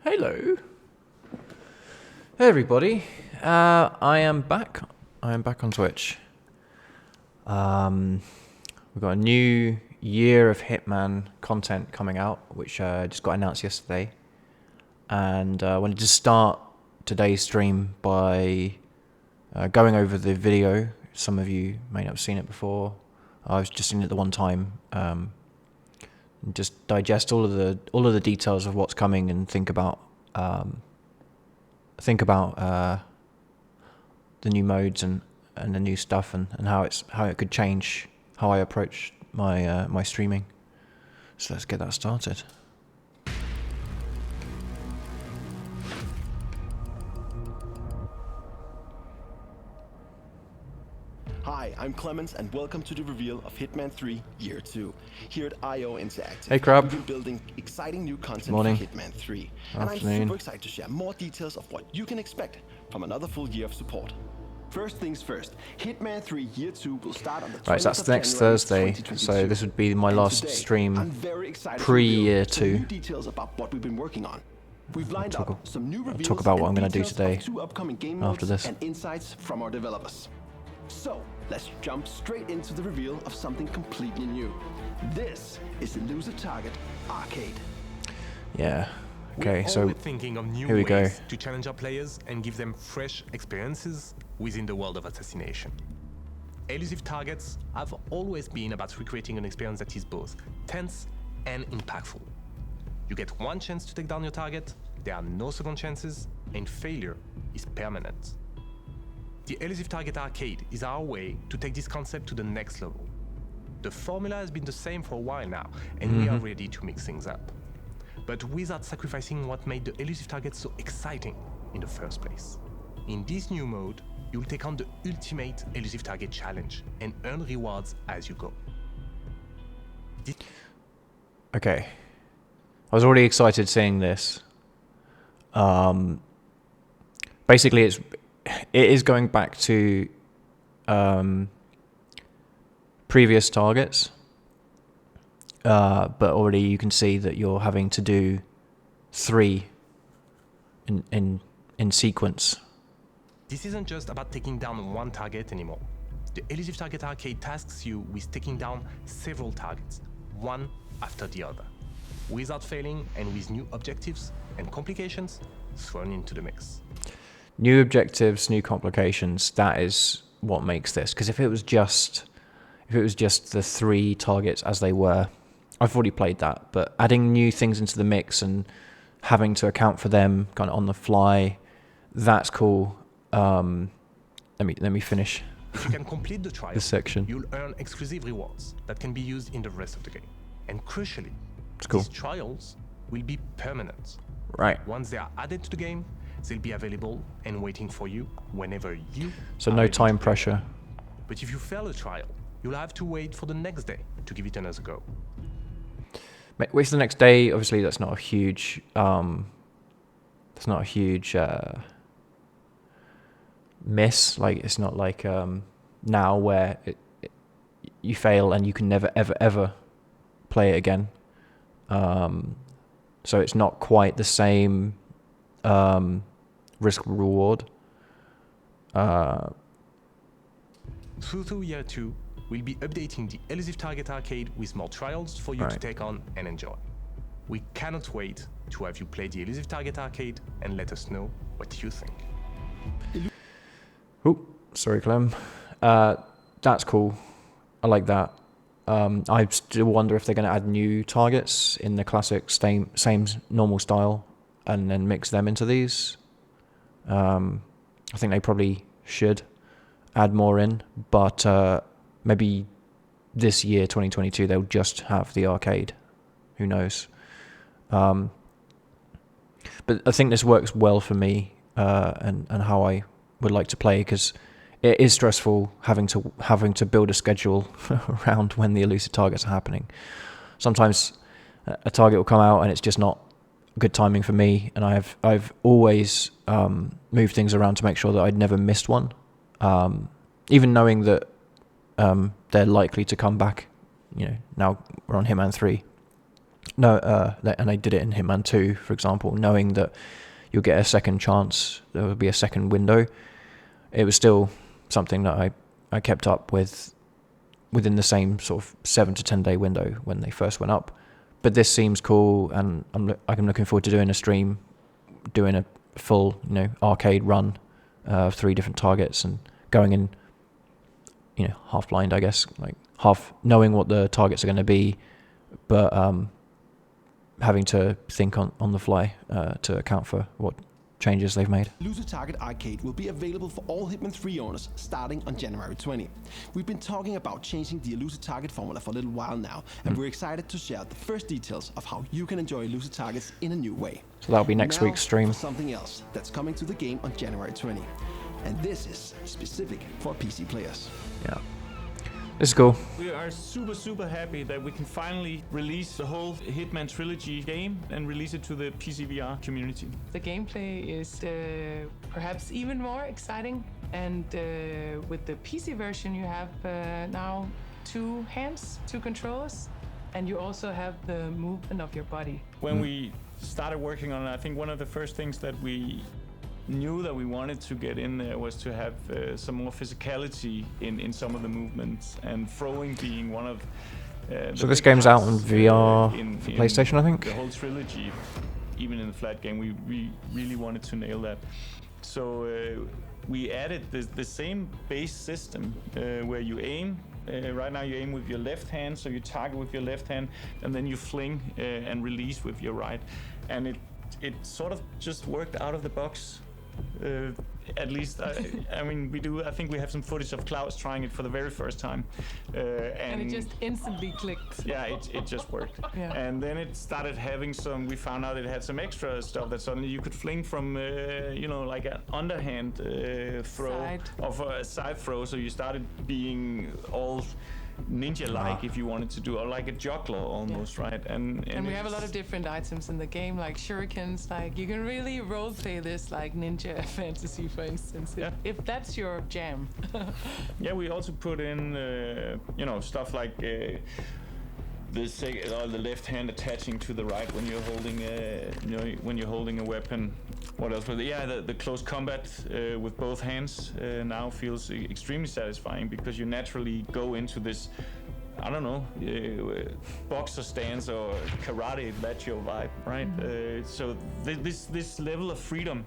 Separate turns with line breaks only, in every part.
Hello. Hey everybody. I am back. I am back on Twitch. We've got a new year of Hitman content coming out, which just got announced yesterday. And I wanted to start today's stream by going over the video. Some of you may not have seen it before. I was just seen it the one time. Just digest all of the details of what's coming and think about the new modes and the new stuff and how it could change how I approach my streaming. So let's get that started.
Hi, I'm Clemens and welcome to the reveal of Hitman 3 Year 2. Here at IO Interactive,
Hey Crab.
we've been building exciting new content
Morning.
for Hitman 3.
Afternoon.
And I'm super excited to share more details of what you can expect from another full year of support. First things first, Hitman 3 Year 2 will start on the 20th
Right, so that's
of
next
January
Thursday.
2022.
So this would be my
And
last
today,
stream
I'm very excited to
pre-year
reveal some
2.
new details about what we've been working on. We've lined
I'll
up some new reveals
talk about what
and
I'm gonna do
details
today
of 2 upcoming game
after
modes
this.
and insights from our developers. So, let's jump straight into the reveal of something completely new. This is Elusive Target Arcade.
Yeah. Okay,
We're
so
always thinking of new
here we go.
ways to challenge our players and give them fresh experiences within the world of assassination. Elusive Targets have always been about recreating an experience that is both tense and impactful. You get one chance to take down your target, there are no second chances, and failure is permanent. The Elusive Target Arcade is our way to take this concept to the next level. The formula has been the same for a while now, and we are ready to mix things up. But without sacrificing what made the Elusive Target so exciting in the first place. In this new mode, you'll take on the ultimate Elusive Target challenge and earn rewards as you go.
Okay. I was already excited seeing this. Basically, it is going back to previous targets, but already you can see that you're having to do 3 in sequence.
This isn't just about taking down one target anymore. The Elusive Target Arcade tasks you with taking down several targets, one after the other, without failing and with new objectives and complications thrown into the mix.
New objectives, new complications. That is what makes this. Because if it was just the 3 targets as they were, I've already played that. But adding new things into the mix and having to account for them kind of on the fly, that's cool. Let me finish
If you can complete the trial,
this section.
you'll earn exclusive rewards that can be used in the rest of the game. And crucially,
It's cool.
these trials will be permanent.
Right.
Once they are added to the game, they'll be available and waiting for you whenever you
So
are
no
ready to
time
play.
pressure.
But if you fail a trial, you'll have to wait for the next day to give it another go.
Wait for the next day. Obviously, that's not a huge. Miss. Like it's not like now where you fail and you can never ever play it again. So it's not quite the same risk reward.
Through Year 2, we'll be updating the Elusive Target Arcade with more trials for you to
Right.
take on and enjoy. We cannot wait to have you play the Elusive Target Arcade and let us know what you think.
Oh, sorry, Clem. That's cool. I like that. I still wonder if they're going to add new targets in the classic same normal style and then mix them into these. I think they probably should add more in, but maybe this year, 2022, they'll just have the arcade. Who knows? But I think this works well for me and how I would like to play, because it is stressful having to build a schedule around when the elusive targets are happening. Sometimes a target will come out and it's just not good timing for me, and I've always moved things around to make sure that I'd never missed one, even knowing that they're likely to come back. You know, now we're on Hitman 3. No, and they did it in Hitman 2, for example, knowing that you'll get a second chance, there will be a second window. It was still something that I kept up with within the same sort of 7 to 10 day window when they first went up. But this seems cool, and I'm looking forward to doing a stream, doing a full, arcade run of 3 different targets and going in, half blind, I guess, like half knowing what the targets are going to be, but having to think on the fly to account for what changes they've made.
Lose a Target Arcade will be available for all Hitman 3 owners starting on January 20. We've been talking about changing the Elusive Target formula for a little while now, and we're excited to share the first details of how you can enjoy Elusive Targets in a new way.
So that'll be next week's stream.
For something else that's coming to the game on January 20. And this is specific for PC players.
Yeah. This is cool.
We are super happy that we can finally release the whole Hitman trilogy game and release it to the PC VR community.
The gameplay is perhaps even more exciting, and with the PC version you have now 2 hands, 2 controllers, and you also have the movement of your body.
When we started working on it, I think one of the first things that we knew that we wanted to get in there was to have some more physicality in some of the movements, and throwing being one of
so this game's out on VR for PlayStation, I think.
The whole trilogy, even in the flat game, we really wanted to nail that. So we added the same base system where you aim. Right now you aim with your left hand, so you target with your left hand, and then you fling and release with your right. And it sort of just worked out of the box. At least, I mean, I think we have some footage of Klaus trying it for the very first time.
And it just instantly clicked.
Yeah, it just worked.
Yeah.
And then it started having we found out it had some extra stuff that suddenly you could fling from, like an underhand throw, of a side throw. So you started being all ninja-like, if you wanted to do, or like a juggler almost, right? And
we have a lot of different items in the game, like shurikens. Like you can really roleplay this like ninja fantasy, for instance, if that's your jam.
Yeah, we also put in stuff like the left hand attaching to the right when you're holding a weapon. What else? The close combat with both hands now feels extremely satisfying, because you naturally go into this, I don't know, boxer stance or karate, that's your vibe, right? So this level of freedom.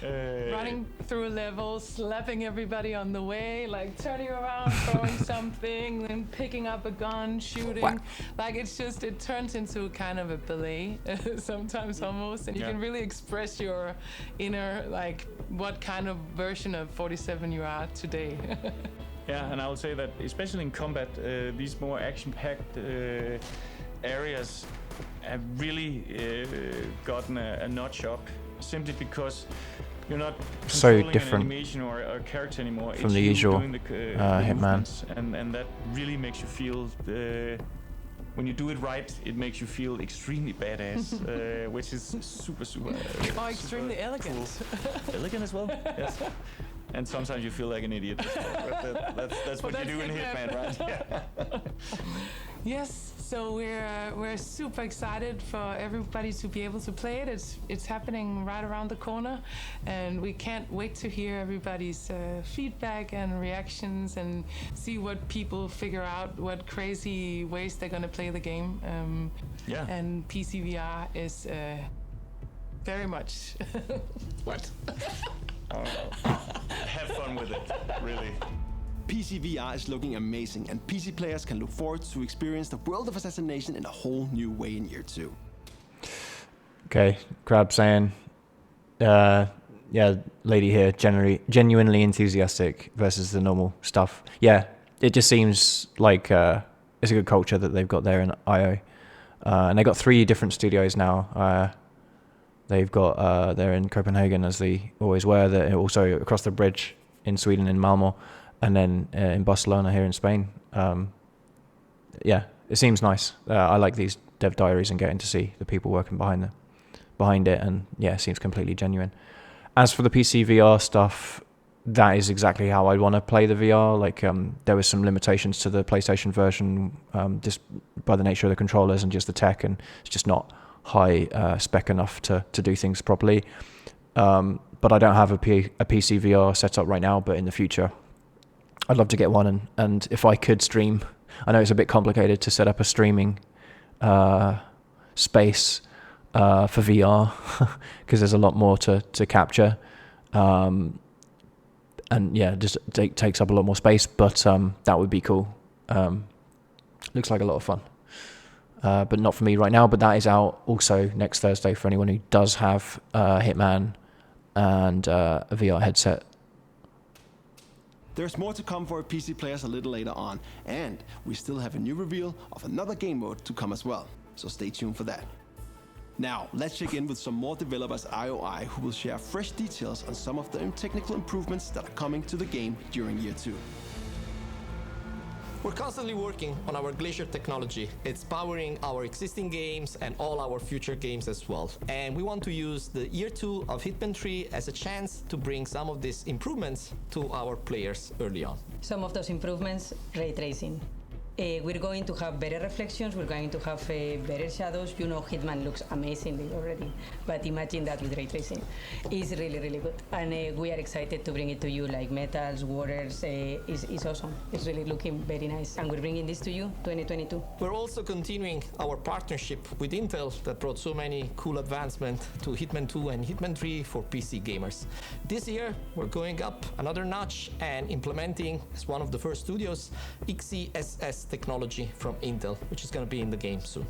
Running through a level, slapping everybody on the way, like turning around, throwing something, then picking up a gun, shooting.
What?
Like it turns into kind of a ballet sometimes almost, and you can really express your inner, like what kind of version of 47 you are today.
Yeah, and I would say that especially in combat, these more action-packed areas have really gotten a notch up, simply because you're not
so
controlling
different
an animation or a character anymore.
from
it's
the
you
usual
doing the
Hitman.
movements, and that really makes you feel. When you do it right, it makes you feel extremely badass, which is super.
Extremely elegant.
Cool. Elegant as well. Yes. And sometimes you feel like an idiot. That's what you do in Hitman, right? Yeah.
Yes, so we're super excited for everybody to be able to play it. It's happening right around the corner, and we can't wait to hear everybody's feedback and reactions, and see what people figure out, what crazy ways they're gonna play the game. And PC VR is very much what?
Have fun with it, really.
PC VR is looking amazing, and PC players can look forward to experience the world of assassination in a whole new way in year 2.
Okay, Crab saying, lady here, genuinely enthusiastic versus the normal stuff. Yeah, it just seems like it's a good culture that they've got there in IO. And they got 3 different studios now. They've got, they're in Copenhagen, as they always were. They're also across the bridge in Sweden, in Malmo, and then in Barcelona here in Spain. It seems nice. I like these dev diaries and getting to see the people working behind it, and it seems completely genuine. As for the PC VR stuff, that is exactly how I want to play the VR. Like there was some limitations to the PlayStation version, just by the nature of the controllers and just the tech, and it's just not high spec enough to do things properly. But I don't have a PC VR set up right now, but in the future I'd love to get one, and if I could stream, I know it's a bit complicated to set up a streaming space for VR because there's a lot more to capture, and yeah, just takes up a lot more space, but that would be cool. Looks like a lot of fun, but not for me right now. But that is out also next Thursday for anyone who does have Hitman and a VR headset.
There's more to come for PC players a little later on, and we still have a new reveal of another game mode to come as well, so stay tuned for that. Now, let's check in with some more developers at IOI who will share fresh details on some of the technical improvements that are coming to the game during year 2.
We're constantly working on our Glacier technology. It's powering our existing games and all our future games as well. And we want to use the year 2 of Hitman 3 as a chance to bring some of these improvements to our players early on.
Some of those improvements, ray tracing. We're going to have better reflections, we're going to have better shadows. You know, Hitman looks amazingly already, but imagine that with ray tracing. It's really, really good. And we are excited to bring it to you, like metals, waters. It's awesome. It's really looking very nice. And we're bringing this to you 2022.
We're also continuing our partnership with Intel that brought so many cool advancements to Hitman 2 and Hitman 3 for PC gamers. This year, we're going up another notch and implementing, as one of the first studios, XeSS technology from Intel, which is going to be in the game soon.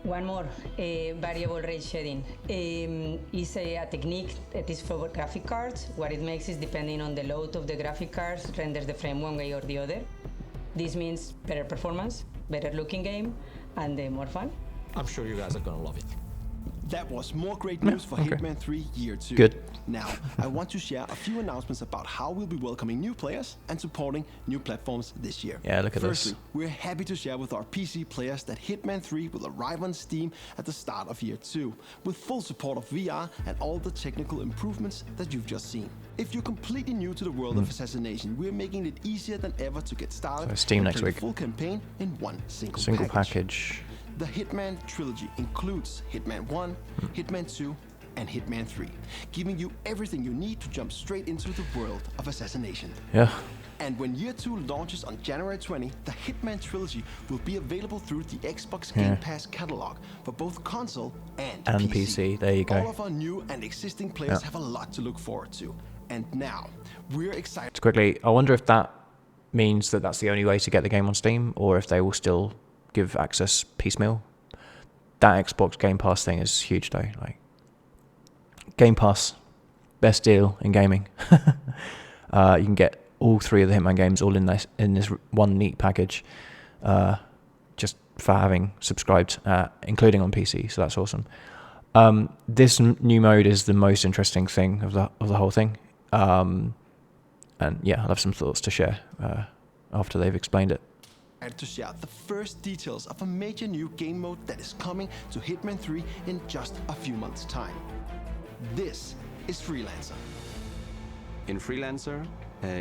One more, variable rate shading. Is a technique that is for graphic cards. What it makes is, depending on the load of the graphic cards, renders the frame one way or the other. This means better performance, better looking game, and more fun.
I'm sure you guys are going to love it.
That was more great news for Hitman 3 Year 2.
Good.
Now, I want to share a few announcements about how we'll be welcoming new players and supporting new platforms this year.
Yeah, look at
Firstly,
this.
we're happy to share with our PC players that Hitman 3 will arrive on Steam at the start of Year 2, with full support of VR and all the technical improvements that you've just seen. If you're completely new to the world of assassination, we're making it easier than ever to get started
So Steam
and
next
play
week.
the full campaign in one single
Package.
The Hitman trilogy includes Hitman 1, Hitman 2, and Hitman 3, giving you everything you need to jump straight into the world of assassination.
Yeah.
And when Year 2 launches on January 20, the Hitman trilogy will be available through the Xbox Game Pass catalog for both console and PC.
There you go.
All of our new and existing players have a lot to look forward to. And now, we're excited.
Just quickly, I wonder if that means that that's the only way to get the game on Steam, or if they will still give access piecemeal. That Xbox Game Pass thing is huge though. Like, Game Pass, best deal in gaming. You can get all 3 of the Hitman games all in this one neat package, just for having subscribed, including on PC. So that's awesome. This new mode is the most interesting thing of the whole thing. And yeah, I'll have some thoughts to share after they've explained it.
To share the first details of a major new game mode that is coming to Hitman 3 in just a few months' time. This is Freelancer.
In Freelancer,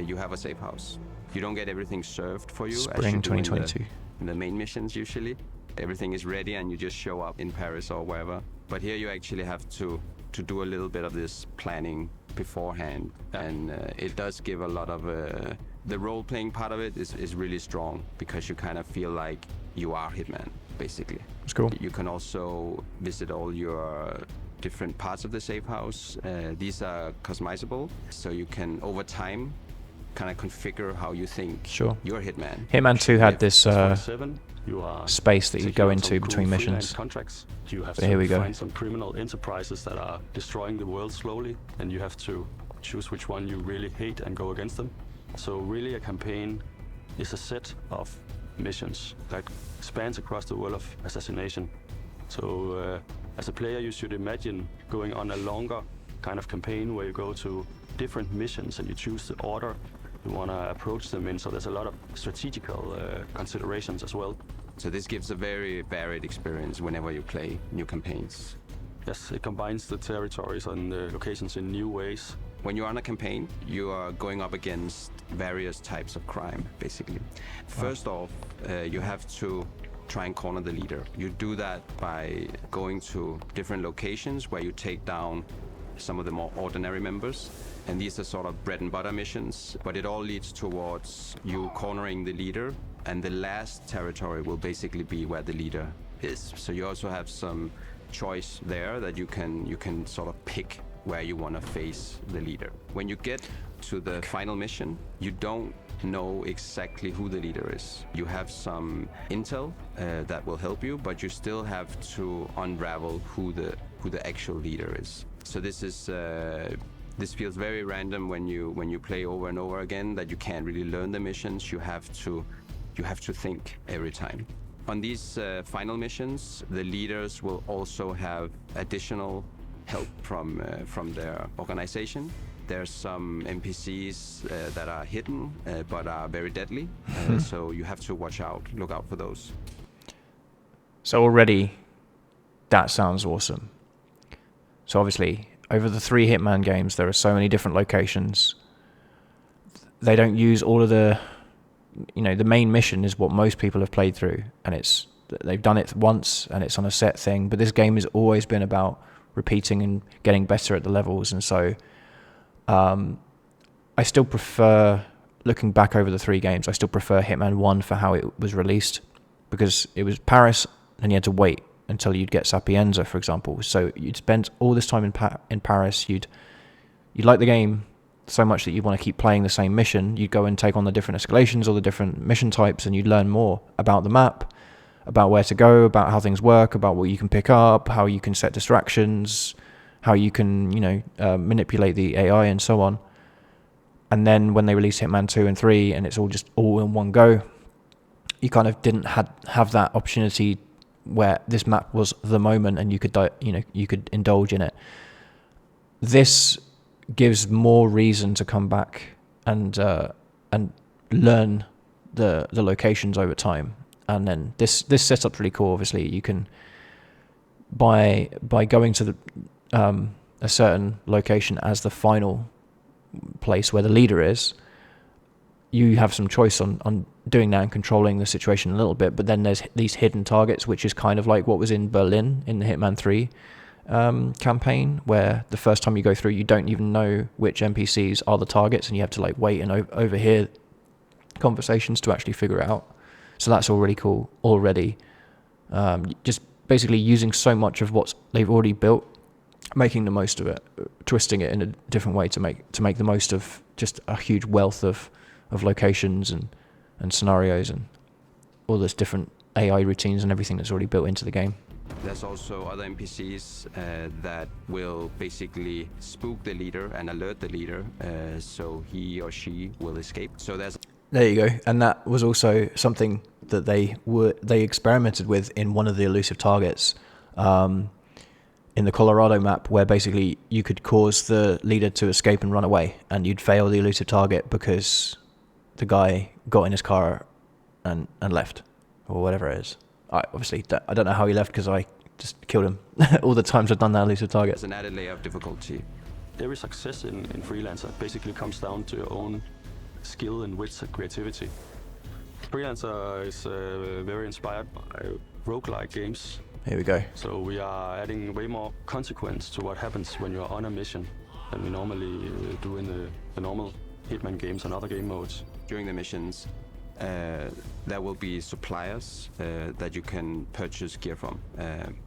you have a safe house. You don't get everything served for you
Spring 2022.
In the main missions usually. Everything is ready and you just show up in Paris or wherever. But here you actually have to do a little bit of this planning beforehand. And it does give a lot of... the role-playing part of it is really strong because you kind of feel like you are Hitman, basically.
That's cool.
You can also visit all your different parts of the safe house. These are customizable, so you can, over time, kind of configure how you think you're Hitman.
Hitman 2 had this
You are
space that you go into between missions.
Contracts. You have
But here we
to
go.
find some criminal enterprises that are destroying the world slowly, and you have to choose which one you really hate and go against them. So really a campaign is a set of missions that spans across the world of assassination. So as a player you should imagine going on a longer kind of campaign where you go to different missions and you choose the order you want to approach them in. So there's a lot of strategical considerations as well.
So this gives a very varied experience whenever you play new campaigns.
Yes, it combines the territories and the locations in new ways.
When you're on a campaign, you are going up against various types of crime, basically. First off, you have to try and corner the leader. You do that by going to different locations where you take down some of the more ordinary members. And these are sort of bread and butter missions, but it all leads towards you cornering the leader, and the last territory will basically be where the leader is. So you also have some choice there that you can sort of pick where you want to face the leader. When you get to the final mission, you don't know exactly who the leader is. You have some intel that will help you, but you still have to unravel who the actual leader is. So this feels very random when you play over and over again, that you can't really learn the missions. You have to think every time. On these final missions, the leaders will also have additional help from their organization. There's some NPCs that are hidden but are very deadly, so you have to look out for those.
So already, that sounds awesome. So obviously, over the 3 Hitman games, there are so many different locations. They don't use all of the main mission is what most people have played through, and they've done it once, and it's on a set thing. But this game has always been about repeating and getting better at the levels, and so I still prefer, looking back over the 3 games, I still prefer Hitman 1 for how it was released, because it was Paris, and you had to wait until you'd get Sapienza, for example. So you'd spend all this time in Paris. You'd like the game so much that you'd want to keep playing the same mission. You'd go and take on the different escalations or the different mission types, and you'd learn more about the map, about where to go, about how things work, about what you can pick up, how you can set distractions, how you can, manipulate the AI and so on. And then when they released Hitman 2 and 3, and it's all in one go, you kind of didn't have that opportunity where this map was the moment and you could indulge in it. This gives more reason to come back and learn the locations over time. And then this setup's really cool. Obviously, you can by going to the a certain location as the final place where the leader is, you have some choice on doing that and controlling the situation a little bit. But then there's these hidden targets, which is kind of like what was in Berlin in the Hitman 3 campaign, where the first time you go through, you don't even know which NPCs are the targets, and you have to wait and overhear conversations to actually figure it out. So that's all really cool already. Just basically using so much of what they've already built, making the most of it, twisting it in a different way to make the most of just a huge wealth of locations and scenarios and all those different AI routines and everything that's already built into the game.
There's also other NPCs that will basically spook the leader and alert the leader, so he or she will escape. So
there you go. And that was also something that they experimented with in one of the elusive targets in the Colorado map, where basically you could cause the leader to escape and run away, and you'd fail the elusive target because the guy got in his car and left, or whatever it is. I don't know how he left, because I just killed him all the times I've done that elusive target.
It's an added layer of difficulty.
Every success in Freelancer basically comes down to your own skill and wits and creativity. Freelancer is very inspired by roguelike games.
Here we go.
So we are adding way more consequence to what happens when you're on a mission than we normally do in the normal Hitman games and other game modes.
During the missions, there will be suppliers that you can purchase gear from.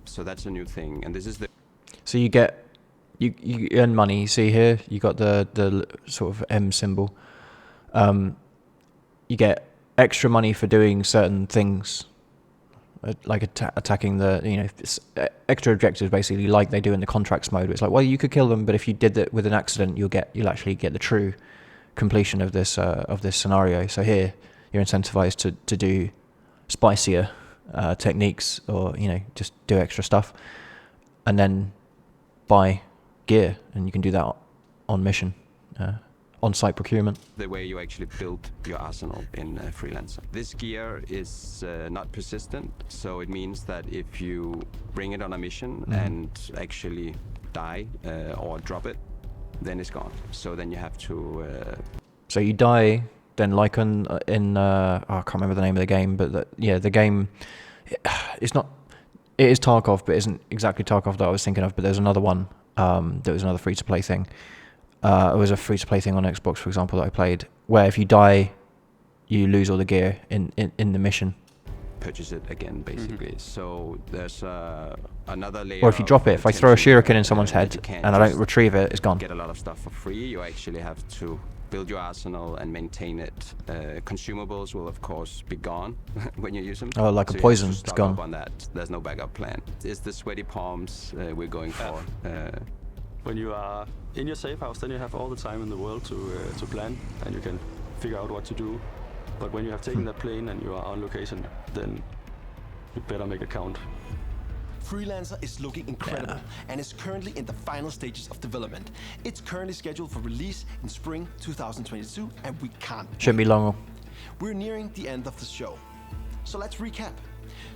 So that's a new thing, and this is the.
So you earn money. See here, you got the sort of M symbol. You get extra money for doing certain things, like attacking the extra objectives, basically, like they do in the contracts mode. It's like, well, you could kill them, but if you did that with an accident, you'll actually get the true completion of this scenario. So here, you're incentivized to do spicier techniques, or just do extra stuff, and then buy gear, and you can do that on mission, on-site procurement.
The way you actually build your arsenal in Freelancer. This gear is not persistent, so it means that if you bring it on a mission and actually die or drop it, then it's gone. So then you have to.
So you die, then like I can't remember the name of the game, but the game, it's not. It is Tarkov, but it isn't exactly Tarkov that I was thinking of. But there's another one. There was another free-to-play thing. It was a free-to-play thing on Xbox, for example, that I played, where if you die, you lose all the gear in the mission.
Purchase it again, basically. So there's another layer.
Or if you drop it, if I throw a shuriken in someone's head and I don't retrieve it, it's gone.
Get a lot of stuff for free. You actually have to build your arsenal and maintain it. Consumables will of course be gone when you use them.
Oh, like a poison, it's gone.
Up on that. There's no backup plan. It's the sweaty palms we're going for.
When you are in your safe house, then you have all the time in the world to plan, and you can figure out what to do. But when you have taken that plane and you are on location, then you better make it count.
Freelancer is looking incredible and is currently in the final stages of development. It's currently scheduled for release in spring 2022, and we can't
Shouldn't be long.
We're nearing the end of the show. So let's recap.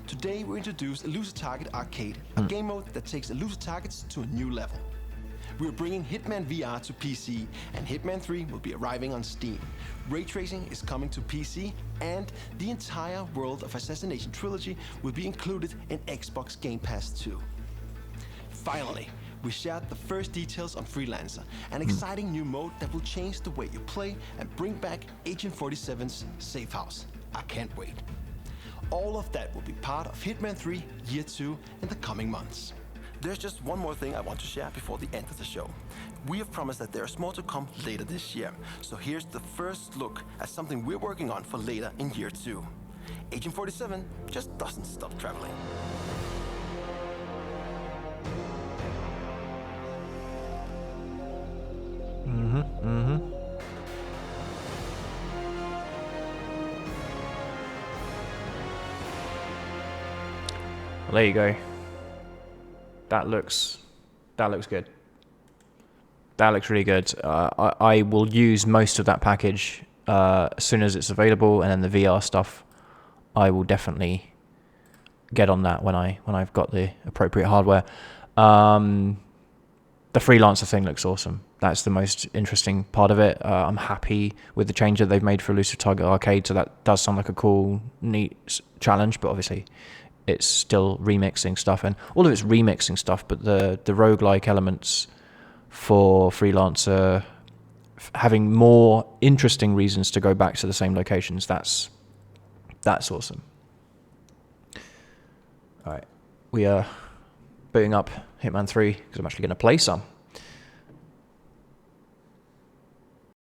Today we introduced Elusive Target Arcade, a game mode that takes elusive targets to a new level. We're bringing Hitman VR to PC, and Hitman 3 will be arriving on Steam. Ray tracing is coming to PC, and the entire World of Assassination trilogy will be included in Xbox Game Pass 2. Finally, we shared the first details on Freelancer, an exciting new mode that will change the way you play and bring back Agent 47's safe house. I can't wait. All of that will be part of Hitman 3 Year 2 in the coming months. There's just one more thing I want to share before the end of the show. We have promised that there's more to come later this year, so here's the first look at something we're working on for later in Year 2. Agent 47 just doesn't stop traveling.
Well, there you go. That looks good. That looks really good. I will use most of that package as soon as it's available, and then the VR stuff, I will definitely get on that when I've got the appropriate hardware. The Freelancer thing looks awesome. That's the most interesting part of it. I'm happy with the change that they've made for Elusive Target Arcade, so that does sound like a cool, neat challenge, but obviously it's still remixing stuff, and all of it's remixing stuff, but the roguelike elements for Freelancer, having more interesting reasons to go back to the same locations, that's awesome. All right, we are booting up Hitman 3 because I'm actually going to play some.